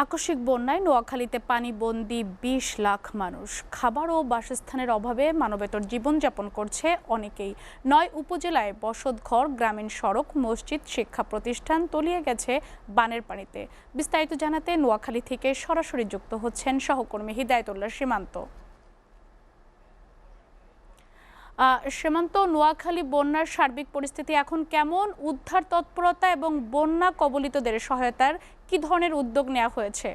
আকস্মিক বন্যায় নোয়াখালীতে পানিবন্দী ২০ লাখ মানুষ। খাবার ও বাসস্থানের অভাবে মানবেতর জীবনযাপন করছে অনেকেই। ৯ উপজেলায় বসতঘর, গ্রামীণ সড়ক, মসজিদ, শিক্ষা প্রতিষ্ঠান তলিয়ে গেছে বানের পানিতে। বিস্তারিত জানাতে নোয়াখালী থেকে সরাসরি যুক্ত হচ্ছেন সহকর্মী হিদায়তুল্লাহ সীমান্ত। সীমান্ত, নোয়াখালী বন্যার সার্বিক পরিস্থিতি এখন কেমন? উদ্ধার তৎপরতা এবং বন্যা কবলিতদের সহায়তার কি ধরনের উদ্যোগ নেওয়া হয়েছে?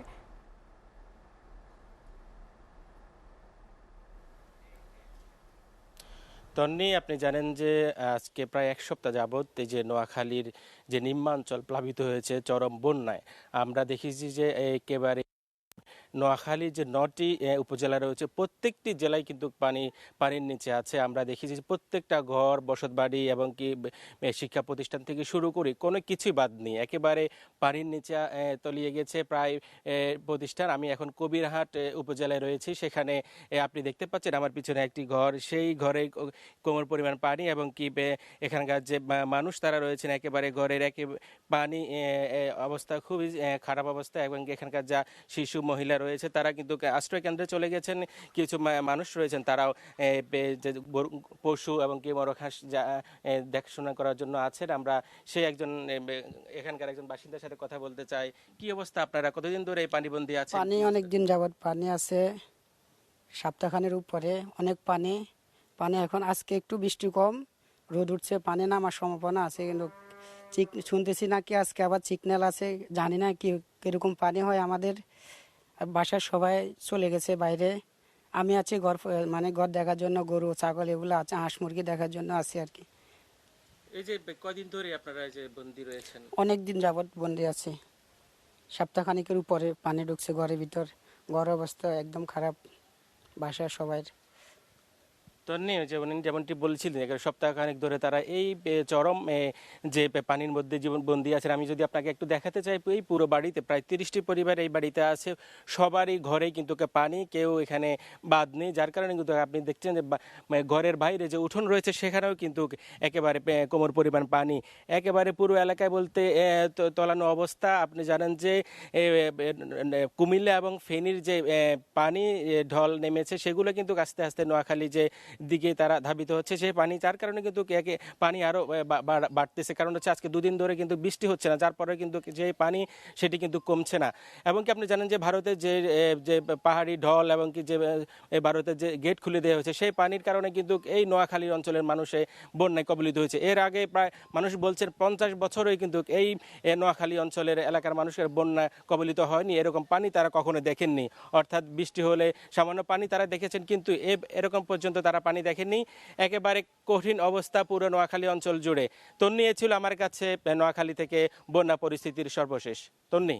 তন্নি, আপনি জানেন যে আজকে প্রায় এক সপ্তাহ যাবৎ এই যে নোয়াখালীর যে নিম্নাঞ্চল প্লাবিত হয়েছে চরম বন্যায়। আমরা দেখেছি যে একেবারে নোয়াখালীর যে ৯টি উপজেলা রয়েছে প্রত্যেকটি জেলায় কিন্তু পানির নিচে আছে। আমরা দেখেছি যে প্রত্যেকটা ঘর, বসতবাড়ি এবং কি শিক্ষা প্রতিষ্ঠান থেকে শুরু করি কোনো কিছুই বাদ নেই, একেবারে পানির নিচে তলিয়ে গেছে প্রায় প্রতিষ্ঠান। আমি এখন কবিরহাট উপজেলায় রয়েছি, সেখানে আপনি দেখতে পাচ্ছেন আমার পিছনে একটি ঘর, সেই ঘরে কোমর পরিমাণ পানি এবং কি এখানকার যে মানুষ তারা রয়েছেন একেবারে ঘরের পানি অবস্থা খুবই খারাপ অবস্থা। এবং এখানকার যা শিশু, মহিলা রয়েছে তারা কিন্তু আশ্রয় কেন্দ্রে চলে গেছেন। কিছু মানুষ রয়েছেন তারাও পশু এবং কি মরক হাঁস দেখাশোনা করার জন্য আছেন। আমরা সেই এখানকার একজন বাসিন্দার সাথে কথা বলতে চাই। কি অবস্থা, আপনারা কতদিন ধরে এই পানিবন্দী আছেন? পানি অনেক দিন যাবত পানি আছে, সপ্তাহখানের উপরে অনেক পানি। এখন আজকে একটু বৃষ্টি কম, রোদ উঠছে, পানি নামার সম্ভাবনা আছে, কিন্তু শুনতেছি নাকি আজকে আবার চিকনাল আছে। জানি না কিরকম পানি হয়। আমাদের বাসার সবাই চলে গেছে বাইরে। আমি আছি ঘর দেখার জন্য, গরু ছাগল এগুলো আছে, হাঁস মুরগি দেখার জন্য আছি আর কি। এই যে কয়দিন ধরে আপনারা যে বন্দী রয়েছেন? অনেক দিন যাবত বন্দি আছি, সপ্তাহখানিকের উপরে পানি ঢুকছে ঘরের ভিতর। ঘর অবস্থা একদম খারাপ বাসার সবাই। যেমনটি বলছিলেন সপ্তাহখানেক ধরে তারা এই চরম যে পানির মধ্যে জীবনবন্দি আছেন। আমি যদি আপনাকে একটু দেখাতে চাই, এই পুরো বাড়িতে প্রায় 30টি পরিবার এই বাড়িতে আছে, সবারই ঘরে কিন্তু পানি, কেউ এখানে বাদ নেই। যার কারণে কিন্তু আপনি দেখছেন যে ঘরের বাইরে যে উঠোন রয়েছে সেখানেও কিন্তু একেবারে কোমর পরিমাণ পানি, একেবারে পুরো এলাকায় বলতে তলানো অবস্থা। আপনি জানেন যে কুমিল্লা এবং ফেনীর যে পানি ঢল নেমেছে সেগুলো কিন্তু আস্তে আস্তে নোয়াখালী যে দিকে তারা ধাবিত হচ্ছে সেই পানি, যার কারণে কিন্তু পানি আরো বাড়তেছে। কারণ হচ্ছে আজকে দুদিন ধরে কিন্তু বৃষ্টি হচ্ছে না, যার পরে কিন্তু যে পানি সেটি কিন্তু কমছে না। এবং কি আপনি জানেন যে ভারতের যে পাহাড়ি ঢল এবং কি যে ভারতের যে গেট খুলে দেওয়া হয়েছে সেই পানির কারণে কিন্তু এই নোয়াখালী অঞ্চলের মানুষে বন্যায় কবলিত হয়েছে। এর আগে প্রায় মানুষ বলছেন 50 বছরই কিন্তু এই নোয়াখালী অঞ্চলের এলাকার মানুষের বন্যা কবলিত হয়নি, এরকম পানি তারা কখনো দেখেননি। অর্থাৎ বৃষ্টি হলে সামান্য পানি তারা দেখেছেন, কিন্তু এরকম পর্যন্ত তারা পানি দেখেননি। একেবারে কঠিন অবস্থা পুরো নোয়াখালী অঞ্চল জুড়ে। তন্নি, ছিল আমার কাছে নোয়াখালী থেকে বন্যা পরিস্থিতির সর্বশেষ। তন্নি।